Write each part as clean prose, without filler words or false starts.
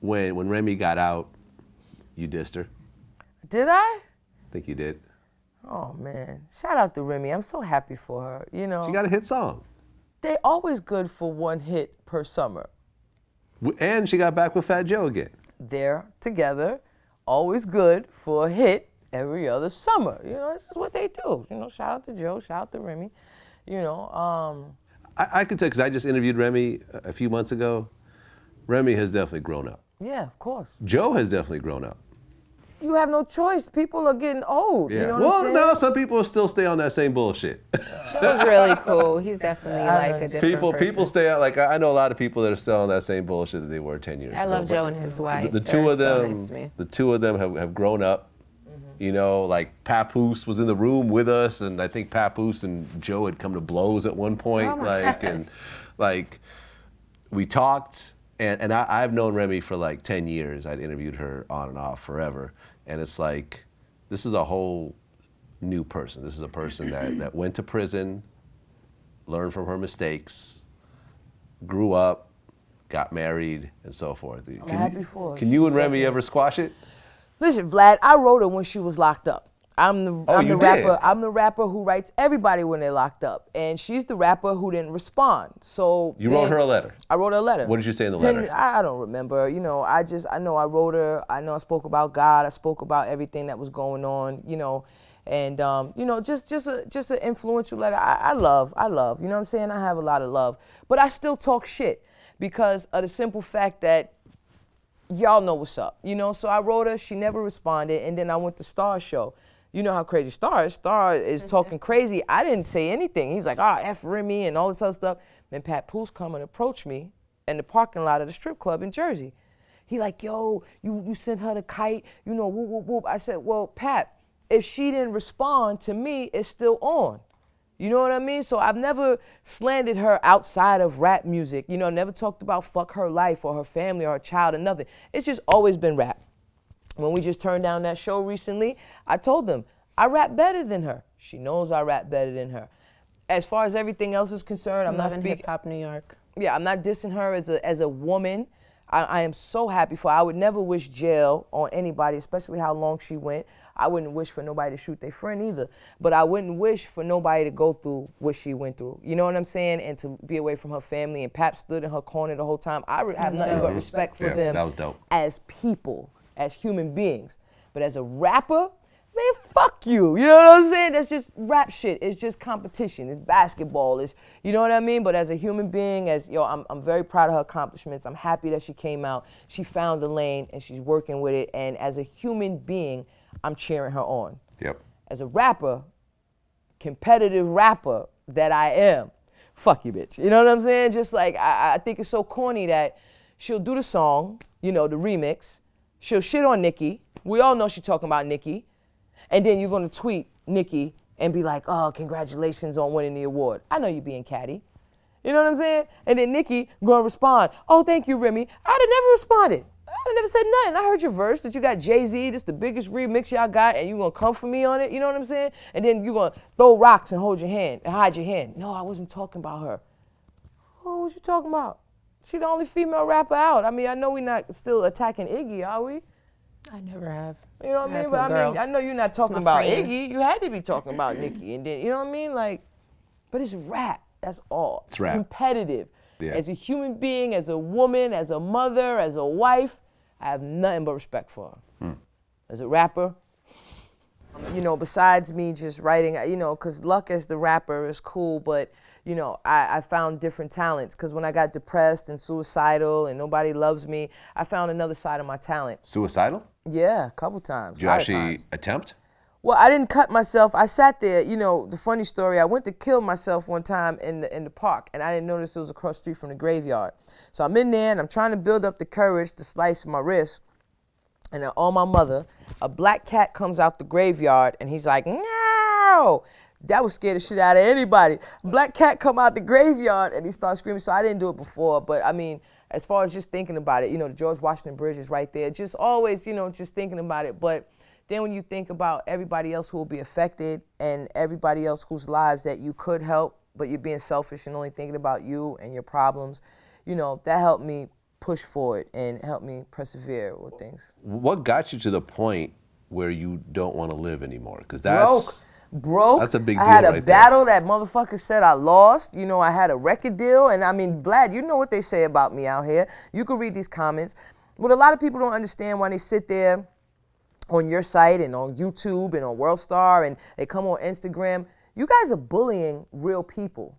when Remy got out, you dissed her. Did I? I think you did. Oh man, shout out to Remy. I'm so happy for her. You know, She got a hit song. they always good for one hit per summer. And she got back with Fat Joe again. They're together, always good for a hit every other summer. You know, this is what they do. You know, shout out to Joe, shout out to Remy. You know, I can tell because I just interviewed Remy a few months ago. Remy has definitely grown up. yeah, of course. Joe has definitely grown up. You have no choice. People are getting old. Yeah. You know what Well, I'm saying? no, some people still stay on that same bullshit. Joe's really cool. He's definitely like a different people person. stay out. Like I know a lot of people that are still on that same bullshit that they were 10 years ago. I love Joe and his wife. The They're two of so them, nice to me. the two of them have grown up. You know, like Papoose was in the room with us, and I think Papoose and Joe had come to blows at one point. Oh my gosh. And like we talked, and I've known Remy for like 10 years. I'd interviewed her on and off forever, and it's like this is a whole new person. This is a person that went to prison, learned from her mistakes, grew up, got married, and so forth. happy for her. Can you and Remy ever squash it? Listen, Vlad, I wrote her when she was locked up. I'm the you rapper. did? I'm the rapper who writes everybody when they're locked up, and she's the rapper who didn't respond. So You wrote her a letter. I wrote her a letter. What did you say in the letter? I don't remember. You know, I know I wrote her. I know I spoke about God. I spoke about everything that was going on. You know, and you know, just an influential letter. I love. You know what I'm saying? I have a lot of love, but I still talk shit because of the simple fact that y'all know what's up. You know, so I wrote her. She never responded, and then I went to Star's show. You know how crazy Star is. Star is talking crazy. I didn't say anything. He's like, F Remy and all this other stuff. Then Pat Poose come and approach me in the parking lot of the strip club in Jersey. He like, yo, you sent her the kite, you know, whoop, whoop, whoop. I said, well, Pat, if she didn't respond to me, it's still on. You know what I mean? So I've never slandered her outside of rap music. You know, never talked about fuck her life or her family or her child or nothing. It's just always been rap. When we just turned down that show recently, I told them, I rap better than her. She knows I rap better than her. As far as everything else is concerned, I'm not speaking. Hip Hop New York. Yeah, I'm not dissing her as a woman. I am so happy for her. I would never wish jail on anybody, especially how long she went. I wouldn't wish for nobody to shoot their friend either. But I wouldn't wish for nobody to go through what she went through. You know what I'm saying? And to be away from her family. And Pap stood in her corner the whole time. I have nothing but respect for them that was dope. as people, as human beings. But as a rapper, man, fuck you. You know what I'm saying? That's just rap shit. It's just competition. It's basketball. It's, you know what I mean? But as a human being, I'm very proud of her accomplishments. I'm happy that she came out. She found the lane and she's working with it. And as a human being, I'm cheering her on. Yep. As a rapper, competitive rapper that I am, fuck you, bitch. You know what I'm saying? Just like, I think it's so corny that she'll do the song, you know, the remix. She'll shit on Nicki. We all know she's talking about Nicki. And then you're gonna tweet Nicki and be like, oh, congratulations on winning the award. I know you're being catty. You know what I'm saying? And then Nicki gonna respond, oh, thank you, Remy. I'd have never responded. I'd have never said nothing. I heard your verse that you got Jay-Z, this the biggest remix y'all got, and you gonna come for me on it, you know what I'm saying? And then you gonna throw rocks and hold your hand, and hide your hand. No, I wasn't talking about her. Oh, what you talking about? She the only female rapper out. I mean, I know we not still attacking Iggy, are we? I never have. You know what I mean? But I mean, I know you're not talking about Iggy. You had to be talking about Nicki, and then you know what I mean? Like, but it's rap. That's all. It's rap. Competitive. Yeah. As a human being, as a woman, as a mother, as a wife, I have nothing but respect for her. As a rapper, you know, besides me just writing, you know, because Luck as the rapper is cool, but you know, I found different talents because when I got depressed and suicidal and nobody loves me, I found another side of my talent. Suicidal? Yeah, a couple times. Did you actually attempt? Well, I didn't cut myself. I sat there, you know, the funny story, I went to kill myself one time in the park, and I didn't notice it was across the street from the graveyard. So I'm in there, and I'm trying to build up the courage to slice my wrist, and on my mother, a black cat comes out the graveyard, and he's like, no! That would scare the shit out of anybody. Black cat come out the graveyard, and he starts screaming, so I didn't do it before, but I mean, as far as just thinking about it, you know, the George Washington Bridge is right there, just always, you know, just thinking about it, but then when you think about everybody else who will be affected and everybody else whose lives that you could help, but you're being selfish and only thinking about you and your problems, you know, that helped me push forward and help me persevere with things. What got you to the point where you don't want to live anymore? Because that's broke. That's a big I deal had a right battle that motherfucker said I lost. You know, I had a record deal. And I mean, Vlad, you know what they say about me out here. You can read these comments. What a lot of people don't understand when they sit there on your site and on YouTube and on WorldStar and they come on Instagram, you guys are bullying real people.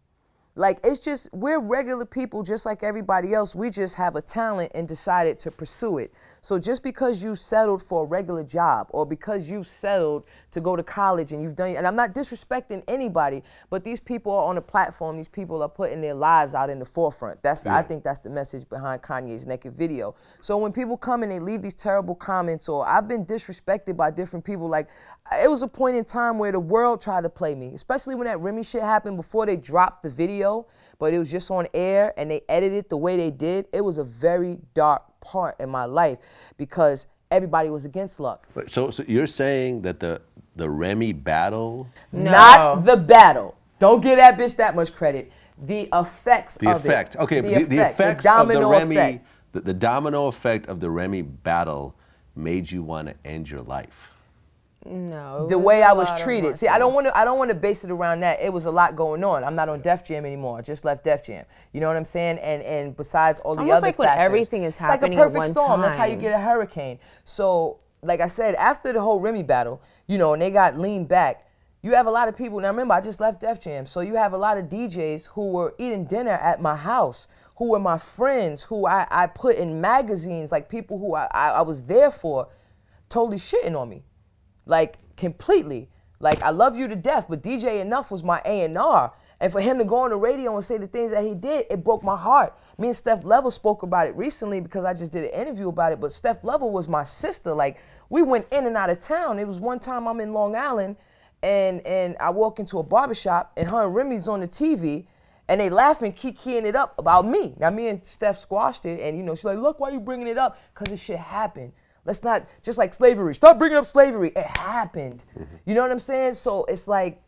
Like, it's just, we're regular people just like everybody else. We just have a talent and decided to pursue it. So just because you settled for a regular job or because you settled to go to college and you've done, and I'm not disrespecting anybody, but these people are on a platform. These people are putting their lives out in the forefront. I think that's the message behind Kanye's naked video. So when people come and they leave these terrible comments, or I've been disrespected by different people, like, it was a point in time where the world tried to play me, especially when that Remy shit happened before they dropped the video, but it was just on air and they edited the way they did. It was a very dark part in my life because everybody was against Luck. So you're saying that the Remy battle? No. Not the battle. Don't give that bitch that much credit. The effects The of effect. it. Okay, the effects domino of the Remy, effect. the domino effect of the Remy battle made you want to end your life. No. The way I was treated. See, I don't want to base it around that. It was a lot going on. I'm not on Def Jam anymore. I just left Def Jam. You know what I'm saying? And besides all the Almost other like when factors, everything is happening it's like a perfect at one storm. That's how you time. get a hurricane. So, like I said, after the whole Remy battle, you know, and they got leaned back, you have a lot of people. Now remember, I just left Def Jam, so you have a lot of DJs who were eating dinner at my house, who were my friends, who I put in magazines, like people who I was there for, totally shitting on me. Like, completely. Like, I love you to death, but DJ Enough was my A&R. And for him to go on the radio and say the things that he did, it broke my heart. Me and Steph Level spoke about it recently because I just did an interview about it, but Steph Level was my sister. Like, we went in and out of town. It was one time I'm in Long Island, and I walk into a barbershop, and her and Remy's on the TV, and they laughing, kikiing it up about me. Now, me and Steph squashed it, and, you know, she's like, look, why you bringing it up? Because this shit happened. Let's not, just like slavery, stop bringing up slavery. It happened. You know what I'm saying? So it's like,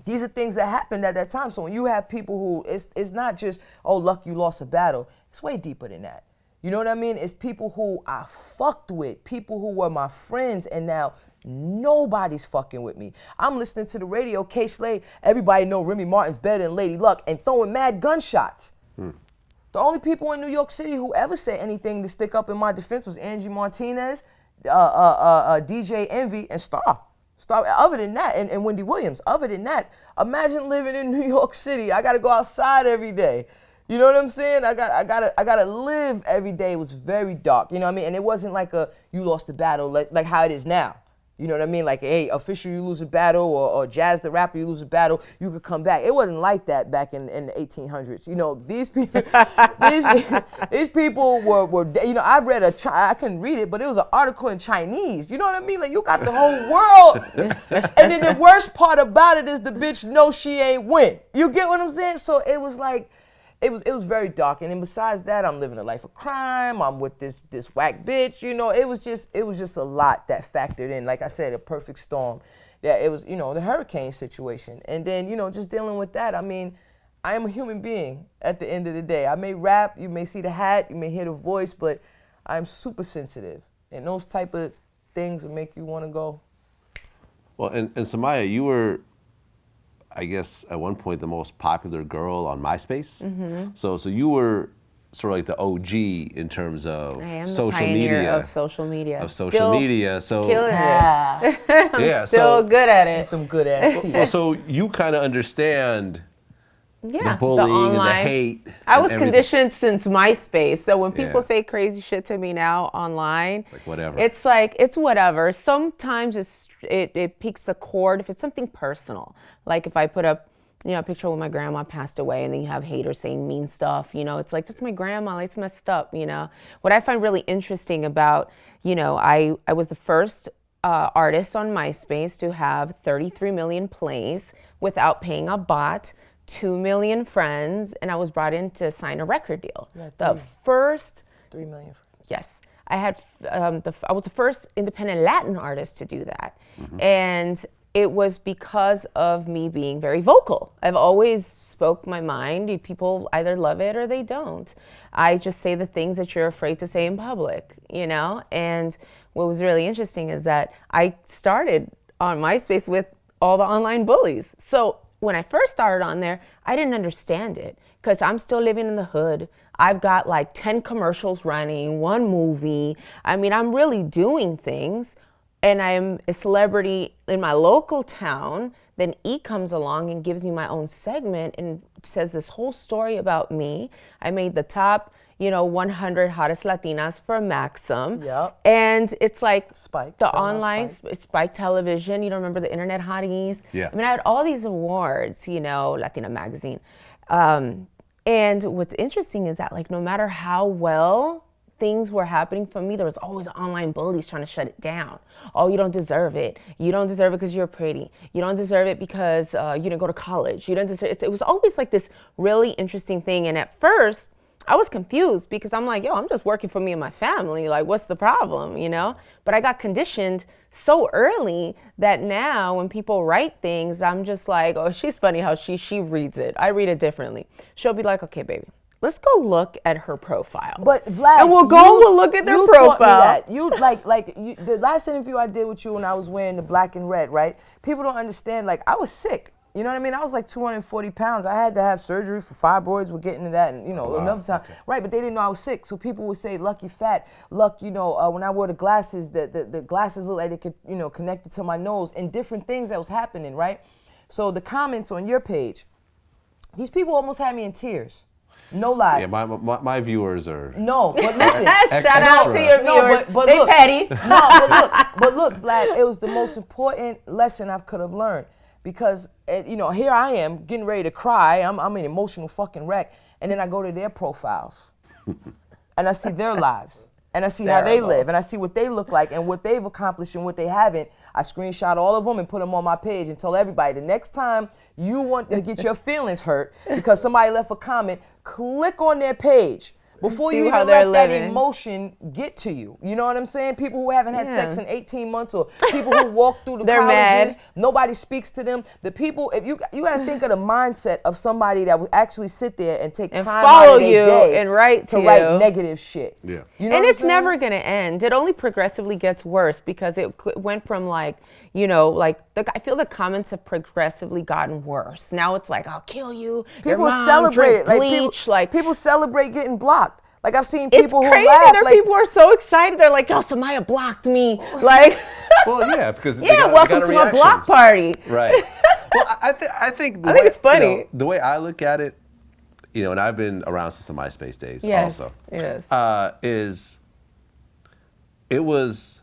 these are things that happened at that time. So when you have people who, it's not just, oh, Luck, you lost a battle. It's way deeper than that. You know what I mean? It's people who I fucked with, people who were my friends, and now nobody's fucking with me. I'm listening to the radio, K-Slay, everybody know Remy Martin's better than Lady Luck, and throwing mad gunshots. The only people in New York City who ever said anything to stick up in my defense was Angie Martinez, DJ Envy, and Star. Other than that, and Wendy Williams. Other than that, imagine living in New York City. I gotta go outside every day. You know what I'm saying? I gotta live every day. It was very dark. You know what I mean? And it wasn't like you lost the battle like how it is now. You know what I mean? Like, hey, Official, you lose a battle, or Jazz the Rapper, you lose a battle, you could come back. It wasn't like that back in the 1800s. You know, these people, these people were, you know, I read I couldn't read it, but it was an article in Chinese. You know what I mean? Like, you got the whole world. And then the worst part about it is the bitch knows she ain't win. You get what I'm saying? So it was like, it was very dark. And then besides that, I'm living a life of crime. I'm with this whack bitch. You know, it was just a lot that factored in. Like I said, a perfect storm. That it was, you know, the hurricane situation. And then, you know, just dealing with that. I mean, I am a human being at the end of the day. I may rap, you may see the hat, you may hear the voice, but I'm super sensitive. And those type of things will make you want to go. Well, and Somaya, you were, I guess, at one point the most popular girl on MySpace. So you were sort of like the OG in terms of I am social the pioneer media. of social media. Social media. So Killing it. yeah, Still good at it. Some good ass teeth. well, so you kind of understand Yeah, the bullying and the online. hate. I and was everything. conditioned since MySpace, so when people Yeah. say crazy shit to me now online, Like whatever. it's like it's whatever. Sometimes it piques a chord if it's something personal, like if I put up, you know, a picture when my grandma passed away, and then you have haters saying mean stuff. You know, it's like, that's my grandma. Like, it's messed up. You know, what I find really interesting about, you know, I was the first artist on MySpace to have 33 million plays without paying a bot. 2 million friends, and I was brought in to sign a record deal. The first 3 million. Yes, I had. I was the first independent Latin artist to do that, and it was because of me being very vocal. I've always spoke my mind. People either love it or they don't. I just say the things that you're afraid to say in public, you know? And what was really interesting is that I started on MySpace with all the online bullies. So when I first started on there, I didn't understand it because I'm still living in the hood. I've got like 10 commercials running, 1 movie. I mean, I'm really doing things. And I'm a celebrity in my local town, then E comes along and gives me my own segment and says this whole story about me. I made the top, 100 hottest Latinas for Maxim. Yep. And it's like Spike. the online Spike television, remember the internet hotties? Yeah. I mean, I had all these awards, Latina magazine. And what's interesting is that like no matter how well things were happening for me, there was always online bullies trying to shut it down. Oh, you don't deserve it. You don't deserve it because you're pretty. You don't deserve it because you didn't go to college. You don't deserve it. It was always like this really interesting thing. And at first, I was confused because I'm like, I'm just working for me and my family. Like, what's the problem, But I got conditioned so early that now when people write things, I'm just like, oh, she's funny how she reads it. I read it differently. She'll be like, okay, baby, let's go look at her profile. But Vlad, and we'll look at their profile. Taught me that. You the last interview I did with you when I was wearing the black and red, right? People don't understand. Like I was sick. You know what I mean? I was like 240 pounds. I had to have surgery for fibroids. We'll get into that, and another time, right? But they didn't know I was sick, so people would say, "Luck, you fat." Luck, when I wore the glasses, the glasses looked like they could, connected to my nose, and different things that was happening, right? So the comments on your page, these people almost had me in tears. No lie. Yeah, my viewers are. No, but listen. Shout out to your viewers. But they look, petty. but look, Vlad, it was the most important lesson I could have learned because, here I am getting ready to cry. I'm an emotional fucking wreck. And then I go to their profiles and I see their lives and I see how they live and I see what they look like and what they've accomplished and what they haven't. I screenshot all of them and put them on my page and tell everybody the next time you want to get your feelings hurt because somebody left a comment, click on their page before you even let that emotion get to you. You know what I'm saying? People who haven't had sex in 18 months or people who walk through the colleges, nobody speaks to them. The people, if you got to think of the mindset of somebody that would actually sit there and take time out of their day and write negative shit. Yeah. You know and it's never going to end. It only progressively gets worse because it went from I feel the comments have progressively gotten worse. Now it's like, I'll kill you. People celebrate it. People celebrate getting blocked. Like I've seen people who laugh. People are so excited. They're like, "Yo, Somaya blocked me." Like, well, yeah, because welcome to my block party. Right. Well, I think it's funny. The way I look at it, and I've been around since the MySpace days. Yes. Also, yes. It was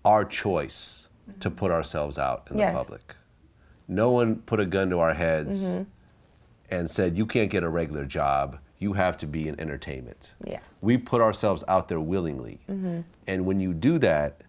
our choice to put ourselves out in the public. No one put a gun to our heads and said, "You can't get a regular job. You have to be in entertainment." Yeah. We put ourselves out there willingly. And when you do that,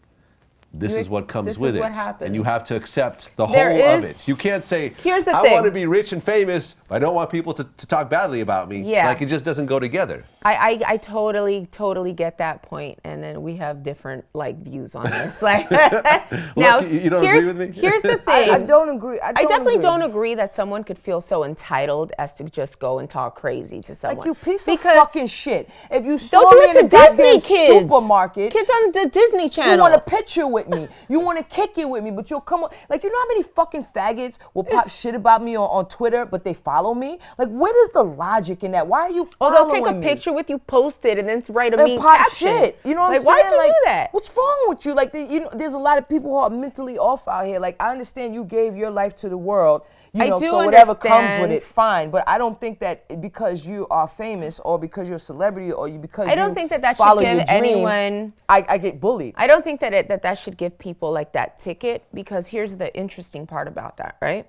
this is what comes with it. What happens. And you have to accept the whole of it. You can't say, I want to be rich and famous, but I don't want people to talk badly about me. Yeah. Like it just doesn't go together. I totally get that point, and then we have different views on this. Now, you don't agree with me? Here's the thing. I don't agree. I definitely don't agree that someone could feel so entitled as to just go and talk crazy to someone. Like you piece of fucking shit. If you saw don't do me it in a Disney kids. Supermarket, kids on the Disney Channel, you want a picture with me, you want to kick it with me, but you'll come on. Like you know how many fucking faggots will pop shit about me on Twitter, but they follow me? Like where is the logic in that? Why are you following me? They'll take a picture with you, post it, and then write a mean pop caption. Shit. You know what I'm saying? Why'd you do that? What's wrong with you? Like, there's a lot of people who are mentally off out here. Like, I understand you gave your life to the world, so whatever comes with it, fine. But I don't think that because you are famous or because you're a celebrity or because I don't think that should give anyone. I get bullied. I don't think that should give people that ticket because here's the interesting part about that, right?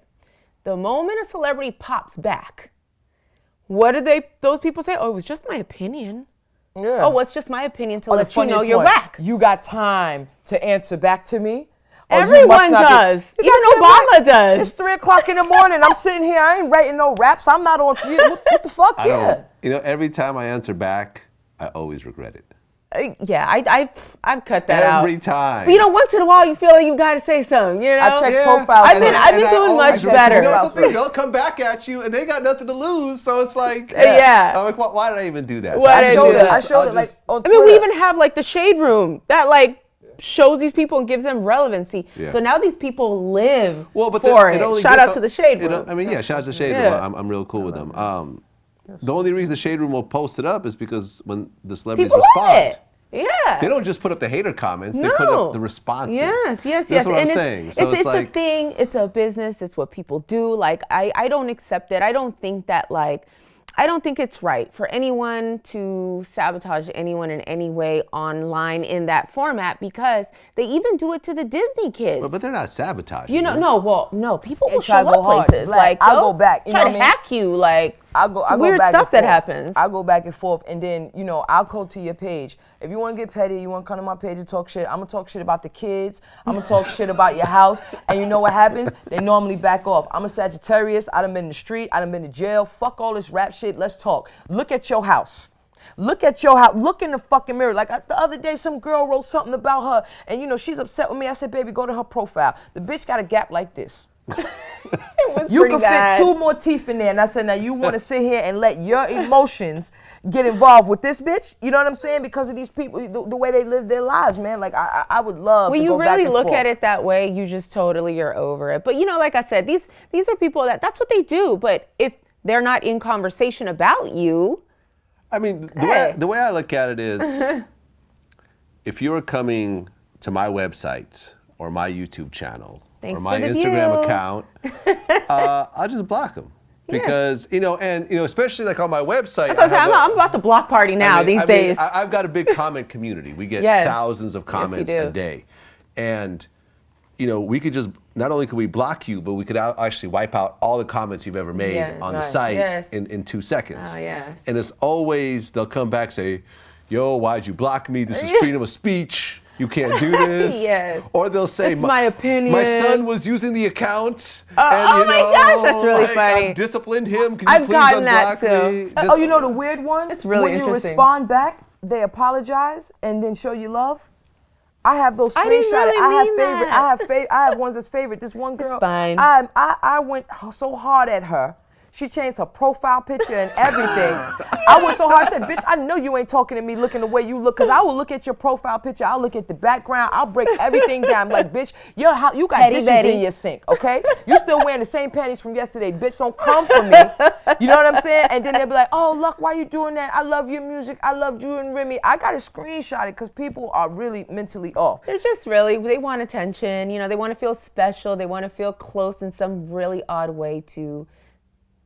The moment a celebrity pops back, what do those people say? Oh, it was just my opinion. Yeah. Oh, well, it's just my opinion to let you know you're whack. You got time to answer back to me? Everyone does. Even Obama does. It's 3 o'clock in the morning. I'm sitting here. I ain't writing no raps. I'm not on. What the fuck? Every time I answer back, I always regret it. Yeah, I've cut that out every time. But you know, once in a while you feel like you got to say something. You know, I check Yeah. profiles. I've been doing much better. You know something? They'll come back at you, and they got nothing to lose. So it's like, Yeah. I'm like, why did I even do that? Why So did I do that? I showed it like on I Twitter. mean, we even have like the shade room that like shows these people and gives them relevancy. Yeah. So now these people live but for it it. only Shout gets out to the shade room. I mean, yeah, shout out to the shade Yeah. room. I'm real cool with them. The only reason the shade room will post it up is because when the celebrities People love respond. it. Yeah. They don't just put up the hater comments, they put No. up the responses. Yes. That's what I'm And saying. So it's like, a thing. It's a business. It's what people do. Like, I don't accept it. I don't think that, like, I don't think it's right for anyone to sabotage anyone in any way online in that format, because they even do it to the Disney kids. but they're not sabotaging. You know, no, people will try show to go up hard. places. Like, I'll go back, you try know to what I mean? hack you. Like, I go weird back stuff and that forth. happens. I go back and forth, and then I'll go to your page. If you want to get petty, you want to come to my page and talk shit. I'm gonna talk shit about the kids. I'm gonna talk shit about your house, and you know what happens? They normally back off. I'm a Sagittarius. I done been in the street. I done been to jail. Fuck all this rap shit. Let's talk. Look at your house. Look at your house. Look in the fucking mirror. Like the other day, some girl wrote something about her, and she's upset with me. I said, baby, go to her profile. The bitch got a gap like this. You can fit 2 more teeth in there. And I said, now you want to sit here and let your emotions get involved with this bitch? You know what I'm saying? Because of these people, the way they live their lives, man. Like, I would love when to you go back really and look forth. at it that way, you just totally are over it. But like I said, these are people that's what they do. But if they're not in conversation about you, I mean, Hey. the way I look at it is, if you're coming to my website or my YouTube channel Thanks or my for the Instagram view. account, I'll just block them. Because, especially like on my website. that's what I'm about the block party now these days. I've got a big comment community. We get Yes. thousands of comments you do. a day. And, we could just, not only could we block you, but we could actually wipe out all the comments you've ever made Yes. on the Right. site Yes. in 2 seconds. Oh, yes. And it's always, they'll come back, say, yo, why'd you block me? This is freedom of speech. You can't do this. Yes. Or they'll say, It's my opinion. My son was using the account. oh my gosh, that's really funny. I disciplined him. Can you I've please gotten that unblock too. me? The weird ones? It's really when interesting. you respond back, they apologize and then show you love. I have those screenshots. I didn't really mean that. I have ones that's favorite. This one girl. It's fine. I went so hard at her. She changed her profile picture and everything. I went so hard. I said, bitch, I know you ain't talking to me looking the way you look, because I will look at your profile picture. I'll look at the background. I'll break everything down. Like, bitch, you got Petty dishes Betty. in your sink, okay? You still wearing the same panties from yesterday. Bitch, don't come for me. You know what I'm saying? And then they'll be like, oh, Luck, why you doing that? I love your music. I loved you and Remy. I got to screenshot it because people are really mentally off. They're just they want attention. They want to feel special. They want to feel close in some really odd way to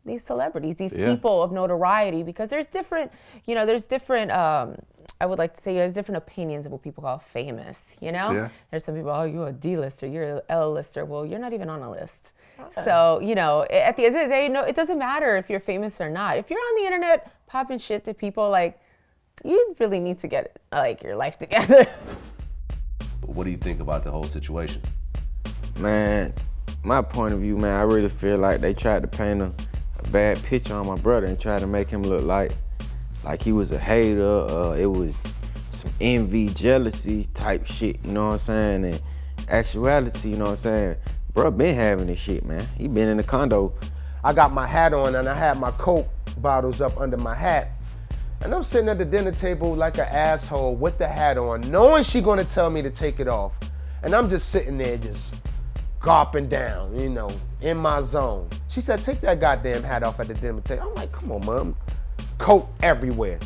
these celebrities, these people of notoriety, because there's different, I would like to say there's different opinions of what people call famous, Yeah. There's some people, oh, you're a D-lister, you're an L-lister. Well, you're not even on a list. So, at the end of the day, it doesn't matter if you're famous or not. If you're on the internet popping shit to people, like, you really need to get, your life together. What do you think about the whole situation? Man, my point of view, man, I really feel like they tried to paint a bad picture on my brother and tried to make him look like he was a hater. It was some envy, jealousy type shit, you know what I'm saying? And actuality, you know what I'm saying? Bro been having this shit, man. He been in the condo. I got my hat on and I had my Coke bottles up under my hat. And I'm sitting at the dinner table like an asshole with the hat on, knowing she gonna tell me to take it off. And I'm just sitting there just gulping down, in my zone. She said, take that goddamn hat off at the dinner table. I'm like, come on, Mom. Coke everywhere.